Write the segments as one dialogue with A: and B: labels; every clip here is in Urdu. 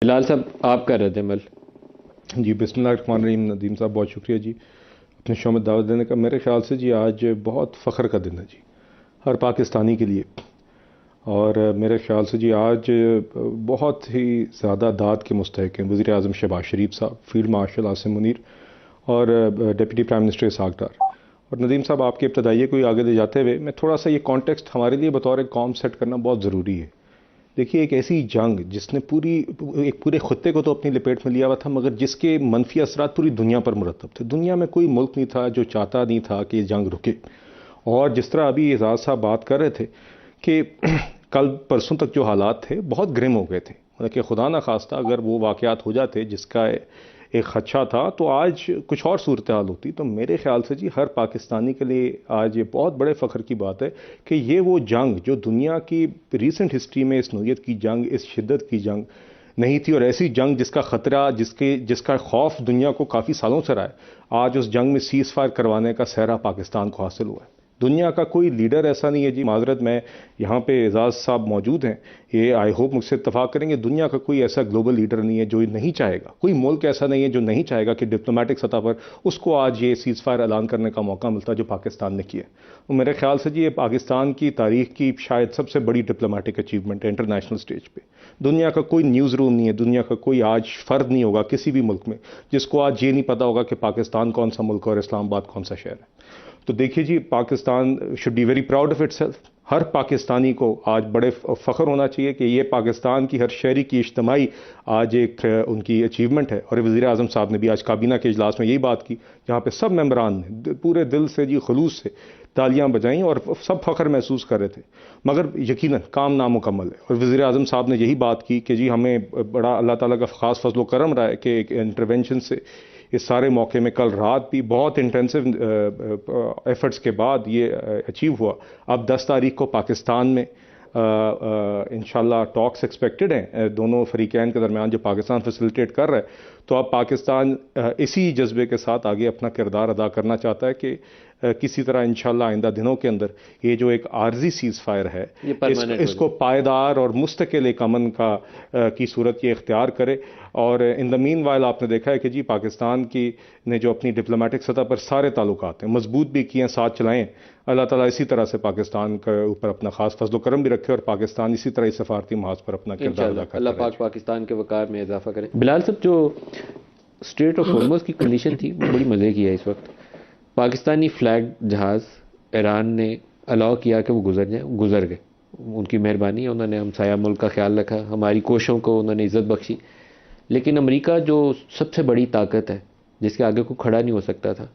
A: بلال صاحب آپ کا رد عمل۔
B: جی بسم اللہ الرحمن الرحیم۔ ندیم صاحب بہت شکریہ جی اپنے شو میں دعوت دینے کا۔ میرے خیال سے جی آج بہت فخر کا دن ہے جی ہر پاکستانی کے لیے، اور میرے خیال سے جی آج بہت ہی زیادہ داد کے مستحق ہیں وزیر اعظم شہباز شریف صاحب، فیلڈ مارشل عاصم منیر اور deputy prime minister Ishaq Dar. اور ندیم صاحب آپ کے ابتدائیے کو آگے لے جاتے ہوئے میں تھوڑا سا یہ کانٹیکسٹ ہمارے لیے بطور ایک قوم سیٹ کرنا بہت ضروری ہے۔ دیکھیے ایک ایسی جنگ جس نے ایک پورے خطے کو تو اپنی لپیٹ میں لیا ہوا تھا، مگر جس کے منفی اثرات پوری دنیا پر مرتب تھے۔ دنیا میں کوئی ملک نہیں تھا جو چاہتا نہیں تھا کہ یہ جنگ رکے، اور جس طرح ابھی اعزاز صاحب بات کر رہے تھے کہ کل پرسوں تک جو حالات تھے بہت گرم ہو گئے تھے، مطلب کہ خدا نخواستہ اگر وہ واقعات ہو جاتے جس کا ایک خدشہ تھا تو آج کچھ اور صورتحال ہوتی۔ تو میرے خیال سے جی ہر پاکستانی کے لیے آج یہ بہت بڑے فخر کی بات ہے کہ یہ وہ جنگ جو دنیا کی ریسنٹ ہسٹری میں اس نوعیت کی جنگ، اس شدت کی جنگ نہیں تھی، اور ایسی جنگ جس کا خطرہ، جس کا خوف دنیا کو کافی سالوں سے رہا ہے، آج اس جنگ میں سیز فائر کروانے کا سہرا پاکستان کو حاصل ہوا ہے۔ دنیا کا کوئی لیڈر ایسا نہیں ہے جی، معذرت میں یہاں پہ اعزاز صاحب موجود ہیں، یہ آئی ہوپ مجھ سے اتفاق کریں گے، دنیا کا کوئی ایسا گلوبل لیڈر نہیں ہے جو نہیں چاہے گا، کوئی ملک ایسا نہیں ہے جو نہیں چاہے گا کہ ڈپلومیٹک سطح پر اس کو آج یہ سیز فائر اعلان کرنے کا موقع ملتا جو پاکستان نے کیا۔ اور میرے خیال سے جی یہ پاکستان کی تاریخ کی شاید سب سے بڑی ڈپلومیٹک اچیومنٹ ہے انٹرنیشنل سٹیج پہ۔ دنیا کا کوئی نیوز روم نہیں ہے، دنیا کا کوئی آج فرد نہیں ہوگا کسی بھی ملک میں جس کو آج یہ نہیں پتا ہوگا کہ پاکستان کون سا ملک ہے اور اسلام آباد کون سا شہر ہے۔ تو دیکھیے جی Pakistan should be very proud of itself. ہر پاکستانی کو آج بڑے فخر ہونا چاہیے کہ یہ پاکستان کی ہر شہری کی اجتماعی آج ایک ان کی اچیومنٹ ہے۔ اور وزیر اعظم صاحب نے بھی آج کابینہ کے اجلاس میں یہی بات کی، جہاں پہ سب ممبران نے پورے دل سے جی خلوص سے تالیاں بجائیں اور سب فخر محسوس کر رہے تھے، مگر یقیناً کام نامکمل ہے۔ اور وزیر اعظم صاحب نے یہی بات کی کہ جی ہمیں بڑا اللہ تعالیٰ کا خاص فضل و کرم رہا ہے کہ ایک انٹرونشن سے اس سارے موقع میں کل رات بھی بہت انٹینسو ایفرٹس کے بعد یہ اچیو ہوا۔ اب 10 تاریخ کو پاکستان میں انشاءاللہ ٹاکس ایکسپیکٹڈ ہیں دونوں فریقین کے درمیان جو پاکستان فیسیلیٹیٹ کر رہا ہے۔ تو اب پاکستان اسی جذبے کے ساتھ آگے اپنا کردار ادا کرنا چاہتا ہے کہ کسی طرح انشاءاللہ آئندہ دنوں کے اندر یہ جو ایک عارضی سیز فائر ہے اس کو پائیدار اور مستقل ایک امن کی صورت یہ اختیار کرے۔ اور ان دا مین وائل آپ نے دیکھا ہے کہ جی پاکستان کی نے جو اپنی ڈپلومیٹک سطح پر سارے تعلقات ہیں مضبوط بھی کیے ہیں، ساتھ چلائیں۔ اللہ تعالیٰ اسی طرح سے پاکستان کے اوپر اپنا خاص فضل و کرم بھی رکھے اور پاکستان اسی طرح سفارتی محاذ پر اپنا کردار ادا کرے۔
A: اللہ پاک پاکستان کے وقار میں اضافہ کرے۔ بلال صاحب جو اسٹریٹ آف ہارمز کی کنڈیشن تھی وہ بڑی مزے کی ہے اس وقت۔ پاکستانی فلیگ جہاز ایران نے الاؤ کیا کہ وہ گزر گئے، ان کی مہربانی ہے، انہوں نے ہمسایہ ملک کا خیال رکھا، ہماری کوششوں کو انہوں نے عزت بخشی۔ لیکن امریکہ جو سب سے بڑی طاقت ہے جس کے آگے کوئی کھڑا نہیں ہو سکتا تھا،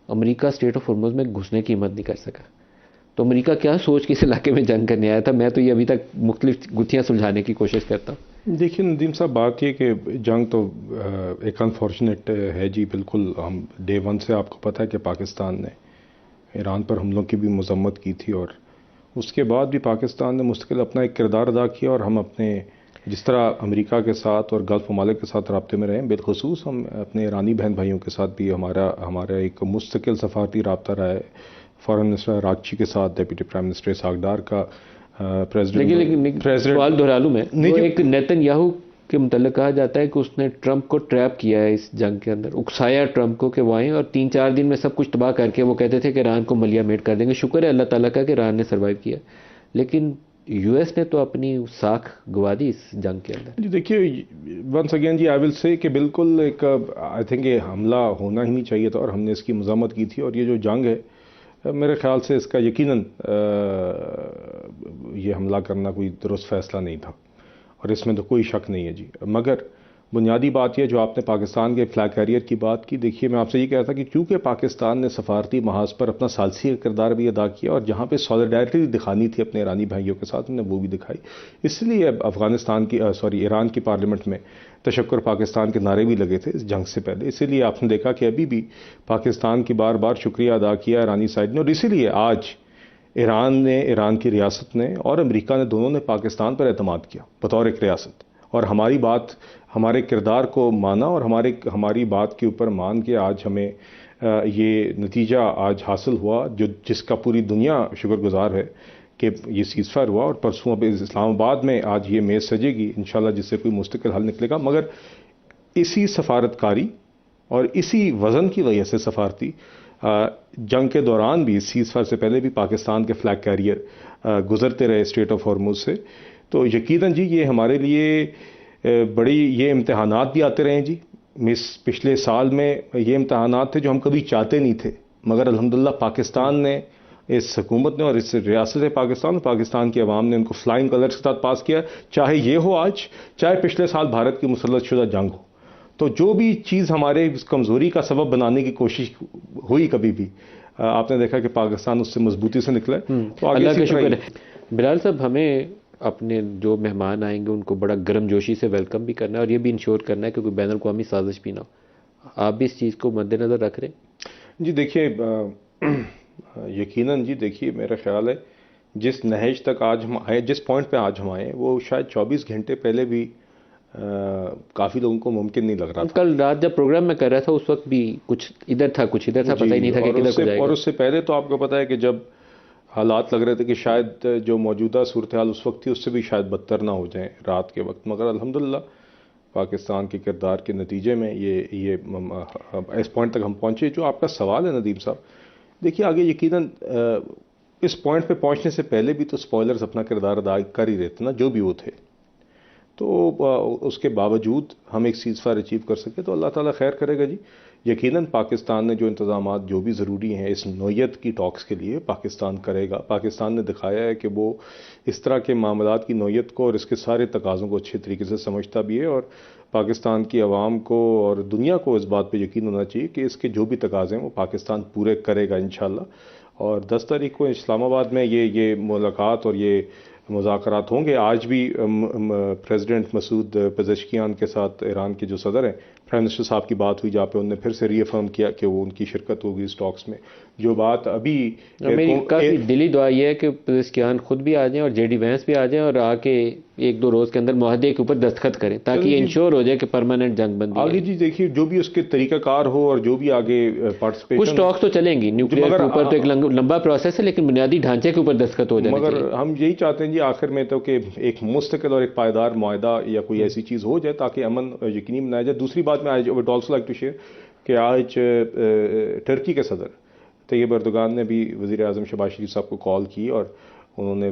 A: امریکہ اسٹریٹ آف ہارمز میں گھسنے کی ہمت نہیں کر سکا۔ تو امریکہ کیا سوچ کے اس علاقے میں جنگ کرنے آیا تھا؟ میں تو یہ ابھی تک مختلف گتھیاں سلجھانے کی کوشش کرتا ہوں۔
B: دیکھیے ندیم صاحب بات یہ کہ جنگ تو ایک انفارچونیٹ ہے جی، بالکل۔ ہم ڈے ون سے آپ کو پتہ ہے کہ پاکستان نے ایران پر حملوں کی بھی مذمت کی تھی، اور اس کے بعد بھی پاکستان نے مستقل اپنا ایک کردار ادا کیا، اور ہم اپنے جس طرح امریکہ کے ساتھ اور گلف ممالک کے ساتھ رابطے میں رہے ہیں، بالخصوص ہم اپنے ایرانی بہن بھائیوں کے ساتھ بھی ہمارا ایک مستقل سفارتی رابطہ رہا ہے۔ فارن منسٹر راکچی کے ساتھ، deputy prime minister Ishaq Dar کا
A: لیکن سوال دہرا لوں میں، ایک نیتن یاہو کے متعلق کہا جاتا ہے کہ اس نے ٹرمپ کو ٹریپ کیا ہے اس جنگ کے اندر، اکسایا ٹرمپ کو کہ وہ آئیں، اور 3-4 دن میں سب کچھ تباہ کر کے وہ کہتے تھے کہ ایران کو ملیا میٹ کر دیں گے۔ شکر ہے اللہ تعالیٰ کا کہ ایران نے سروائیو کیا، لیکن یو ایس نے تو اپنی ساکھ گوا دی اس جنگ کے اندر۔
B: جی دیکھیے ونس اگین جی آئی ول سے کہ بالکل ایک آئی تھنک یہ حملہ ہونا ہی نہیں چاہیے تھا، اور ہم نے اس کی مذمت کی تھی۔ اور یہ جو جنگ ہے میرے خیال سے اس کا یقیناً یہ حملہ کرنا کوئی درست فیصلہ نہیں تھا، اور اس میں تو کوئی شک نہیں ہے جی۔ مگر بنیادی بات یہ جو آپ نے پاکستان کے فلیگ کیریئر کی بات کی، دیکھیے میں آپ سے یہ کہہ رہا تھا کہ کیونکہ پاکستان نے سفارتی محاذ پر اپنا ثالثی کردار بھی ادا کیا، اور جہاں پہ سولیڈیرٹی دکھانی تھی اپنے ایرانی بھائیوں کے ساتھ انہوں نے وہ بھی دکھائی، اس لیے ایران کی پارلیمنٹ میں تشکر پاکستان کے نعرے بھی لگے تھے اس جنگ سے پہلے۔ اسی لیے آپ نے دیکھا کہ ابھی بھی پاکستان کی بار بار شکریہ ادا کیا ایرانی سائڈ نے، اور اسی لیے آج ایران کی ریاست نے اور امریکہ نے دونوں نے پاکستان پر اعتماد کیا بطور ایک ریاست، اور ہماری بات، ہمارے کردار کو مانا، اور ہماری بات کے اوپر مان کے آج ہمیں یہ نتیجہ آج حاصل ہوا جس کا پوری دنیا شکر گزار ہے کہ یہ سیز فائر ہوا اور پرسوں اب اسلام آباد میں آج یہ میز سجے گی انشاءاللہ، جس سے کوئی مستقل حل نکلے گا. مگر اسی سفارتکاری اور اسی وزن کی وجہ سے سفارتی جنگ کے دوران بھی، سیز فائر سے پہلے بھی پاکستان کے فلیگ کیریئر گزرتے رہے اسٹریٹ آف ہارموز سے. تو یقیناً جی یہ ہمارے لیے بڑی یہ امتحانات بھی آتے رہے ہیں جی. پچھلے سال میں یہ امتحانات تھے جو ہم کبھی چاہتے نہیں تھے، مگر الحمدللہ پاکستان نے، اس حکومت نے اور اس ریاست پاکستان اور پاکستان کی عوام نے ان کو فلائنگ کلرز کے ساتھ پاس کیا، چاہے یہ ہو آج، چاہے پچھلے سال بھارت کی مسلط شدہ جنگ ہو. تو جو بھی چیز ہمارے کمزوری کا سبب بنانے کی کوشش ہوئی کبھی بھی، آپ نے دیکھا کہ پاکستان اس سے مضبوطی سے نکلا ہے. تو آگے
A: اللہ کا شکر ہے. بلال صاحب، ہمیں اپنے جو مہمان آئیں گے ان کو بڑا گرم جوشی سے ویلکم بھی کرنا ہے اور یہ بھی انشور کرنا ہے کہ کوئی بین الاقوامی سازش بھی نہ ہو. آپ بھی اس چیز کو مد نظر رکھ رہے ہیں؟
B: جی دیکھیے، یقیناً جی دیکھیے، میرا خیال ہے جس نہج تک آج ہم آئے، جس پوائنٹ پہ آج ہم آئے، وہ شاید 24 گھنٹے پہلے بھی کافی لوگوں کو ممکن نہیں لگ رہا تھا.
A: کل رات جب پروگرام میں کر رہا تھا اس وقت بھی کچھ ادھر تھا کچھ ادھر تھا، پتہ ہی نہیں تھا کہ کدھر کو جائے گا.
B: اور اس سے پہلے تو آپ کو پتا ہے کہ جب حالات لگ رہے تھے کہ شاید جو موجودہ صورتحال اس وقت تھی اس سے بھی شاید بدتر نہ ہو جائیں رات کے وقت، مگر الحمدللہ پاکستان کے کردار کے نتیجے میں یہ اس پوائنٹ تک ہم پہنچے. جو آپ کا سوال ہے ندیم صاحب، دیکھیے آگے یقیناً اس پوائنٹ پہ پہنچنے سے پہلے بھی تو سپوائلرز اپنا کردار ادا کر ہی رہے تھے نا، جو بھی وہ تھے. تو اس کے باوجود ہم ایک سیز فائر اچیو کر سکے تو اللہ تعالیٰ خیر کرے گا جی. یقیناً پاکستان نے جو انتظامات جو بھی ضروری ہیں اس نوعیت کی ٹاکس کے لیے پاکستان کرے گا. پاکستان نے دکھایا ہے کہ وہ اس طرح کے معاملات کی نوعیت کو اور اس کے سارے تقاضوں کو اچھے طریقے سے سمجھتا بھی ہے، اور پاکستان کی عوام کو اور دنیا کو اس بات پہ یقین ہونا چاہیے کہ اس کے جو بھی تقاضے ہیں وہ پاکستان پورے کرے گا انشاءاللہ. اور 10 تاریخ کو اسلام آباد میں یہ ملاقات اور یہ مذاکرات ہوں گے. آج بھی پریزیڈنٹ مسعود پزشکیان کے ساتھ ایران کے جو صدر ہیں، پرائم منسٹر صاحب کی بات ہوئی جہاں پہ انہوں نے پھر سے ری افرم کیا کہ وہ ان کی شرکت ہوگی اس ٹاکس میں. جو بات ابھی
A: میری کافی دلی دعا یہ ہے کہ پزشکیان خود بھی آ جائیں اور جے ڈی وینس بھی آ جائیں اور آ کے 1-2 روز کے اندر معاہدے کے اوپر دستخط کریں تاکہ یہ انشور ہو جائے کہ پرماننٹ جنگ بندی
B: آگے. جی دیکھیے، جو بھی اس کے طریقہ کار ہو اور جو بھی آگے پارٹیسپیشن،
A: کچھ ٹاکس تو چلیں گی، نیوکلیئر کے اوپر تو ایک لمبا پروسیس ہے لیکن بنیادی ڈھانچے کے اوپر دستخط ہو جائے.
B: مگر ہم یہی چاہتے ہیں جی آخر میں تو کہ ایک مستقل اور ایک پائیدار معاہدہ یا کوئی ایسی چیز ہو جائے تاکہ امن یقینی بنایا جائے. دوسری بات میں I would also like to share کہ آج ٹرکی کے صدر طیب اردوغان نے بھی وزیر اعظم شہباز شریف صاحب کو کال کی اور انہوں نے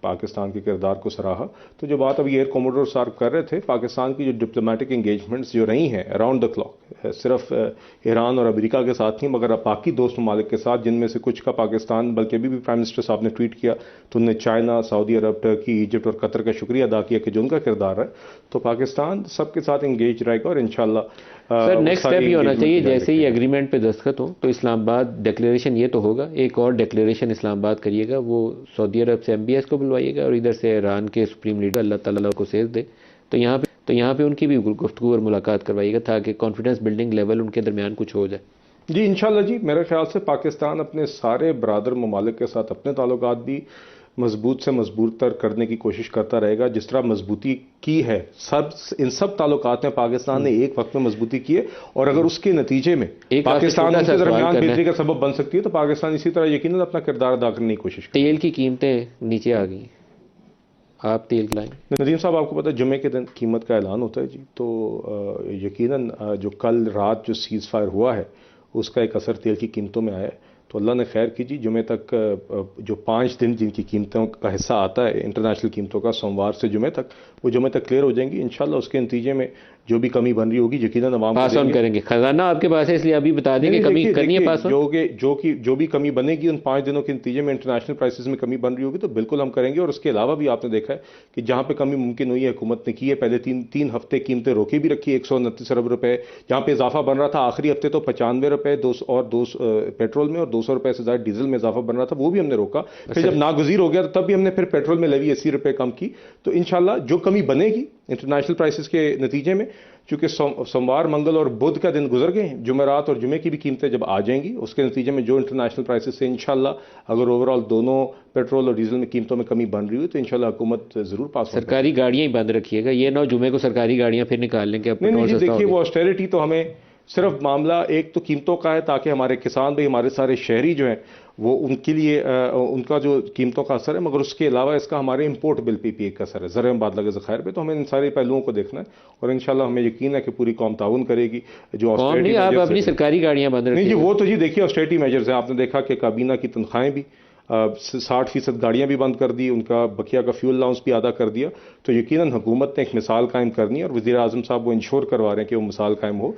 B: پاکستان کے کردار کو سراہا. تو جو بات ابھی ایئر کوموڈور صاحب کر رہے تھے، پاکستان کی جو ڈپلومیٹک انگیجمنٹس جو رہی ہیں اراؤنڈ دا کلاک، صرف ایران اور امریکہ کے ساتھ نہیں مگر باقی دوست ممالک کے ساتھ، جن میں سے کچھ کا پاکستان، بلکہ ابھی بھی پرائم منسٹر صاحب نے ٹویٹ کیا تو انہوں نے چائنا، سعودی عرب، ٹرکی، ایجپٹ اور قطر کا شکریہ ادا کیا کہ جو ان کا کردار ہے. تو پاکستان سب کے ساتھ انگیج رہے گا اور انشاءاللہ
A: سر نیکسٹ اسٹیپ یہ ہونا چاہیے جیسے ہی ایگریمنٹ پہ دستخط ہو تو اسلام آباد ڈکلیریشن یہ تو ہوگا، ایک اور ڈکلیریشن اسلام آباد کریے گا، وہ سعودی عرب سے MBS کو بلوائیے گا اور ادھر سے ایران کے سپریم لیڈر اللہ تعالیٰ کو سیز دے تو یہاں پہ ان کی بھی گفتگو اور ملاقات کروائیے گا تاکہ کانفیڈنس بلڈنگ لیول ان کے درمیان کچھ ہو جائے.
B: جی انشاءاللہ جی. میرے خیال سے پاکستان اپنے سارے برادر ممالک کے ساتھ اپنے تعلقات بھی مضبوط سے مضبوط تر کرنے کی کوشش کرتا رہے گا، جس طرح مضبوطی کی ہے ان سب تعلقات میں پاکستان نے ایک وقت میں مضبوطی کی ہے. اور اگر اس کے نتیجے میں پاکستان کے درمیان بہتری کا سبب بن سکتی ہے تو پاکستان اسی طرح یقیناً اپنا کردار ادا کرنے کی کوشش کرے.
A: تیل کی قیمتیں نیچے آ گئی، آپ تیل لائیں.
B: ندیم صاحب آپ کو پتہ ہے جمعے کے دن قیمت کا اعلان ہوتا ہے جی. تو یقیناً جو کل رات جو سیز فائر ہوا ہے اس کا ایک اثر تیل کی قیمتوں میں آیا ہے. تو اللہ نے خیر کی جی. جمعے تک جو 5 دن جن کی قیمتوں کا حصہ آتا ہے انٹرنیشنل قیمتوں کا، سوموار سے جمعے تک، وہ جمعے تک کلیئر ہو جائیں گی انشاءاللہ. اس کے نتیجے میں جو بھی کمی بن رہی ہوگی یقیناً عوام
A: پاس آن کریں گے. خزانہ آپ کے پاس ہے اس لیے ابھی بتا دیں کہ کمی کرنی ہے پاس آن.
B: جو بھی کمی بنے گی ان 5 دنوں کے نتیجے میں انٹرنیشنل پرائسز میں کمی بن رہی ہوگی تو بالکل ہم کریں گے. اور اس کے علاوہ بھی آپ نے دیکھا ہے کہ جہاں پہ کمی ممکن ہوئی ہے حکومت نے کی ہے. پہلے 3 ہفتے قیمتیں روکی بھی رکھی 129 ارب روپے. جہاں پہ اضافہ بن رہا تھا آخری ہفتے تو 95 روپے اور 2 پیٹرول میں اور 200 روپے سے زیادہ ڈیزل میں اضافہ بن رہا تھا، وہ بھی ہم نے روکا. پھر جب ناگزیر ہو گیا تو تب بھی ہم نے پھر پیٹرول میں لیوی 80 روپے کم کی. تو انشاءاللہ جو کمی بنے گی انٹرنیشنل پرائسز کے نتیجے میں، چونکہ سوموار، منگل اور بدھ کا دن گزر گئے ہیں، جمعرات اور جمعے کی بھی قیمتیں جب آ جائیں گی اس کے نتیجے میں جو انٹرنیشنل پرائسز سے انشاءاللہ اگر اوورآل دونوں پیٹرول اور ڈیزل میں قیمتوں میں کمی بن رہی ہوئی تو انشاءاللہ حکومت ضرور پاس ہوگی.
A: سرکاری گاڑیاں ہی بند رکھیے گا، یہ نہ جمعے کو سرکاری گاڑیاں پھر نکال لیں گے.
B: نہیں دیکھیے وہ آسٹیرٹی تو ہمیں صرف معاملہ ایک تو قیمتوں کا ہے تاکہ ہمارے کسان بھی، ہمارے سارے شہری جو ہیں وہ ان کے لیے ان کا جو قیمتوں کا اثر ہے، مگر اس کے علاوہ اس کا ہمارے امپورٹ بل پی پی ایک کا اثر ہے، زر مبادلہ کے ذخائر پہ. تو ہمیں ان سارے پہلوؤں کو دیکھنا ہے، اور انشاءاللہ ہمیں یقین ہے کہ پوری قوم تعاون کرے گی. جو
A: قوم نہیں، آپ اپنی سرکاری گاڑیاں بند
B: نہیں
A: رکھیں.
B: جی، وہ تو جی دیکھیے آسٹریٹی میجرز ہیں. آپ نے دیکھا کہ کابینہ کی تنخواہیں بھی 60% گاڑیاں بھی بند کر دی، ان کا بقیہ کا فیول الاؤنس بھی ادا کر دیا. تو یقیناً حکومت نے ایک مثال قائم کرنی ہے، اور وزیر اعظم صاحب وہ انشور کروا رہے ہیں کہ وہ مثال قائم ہو.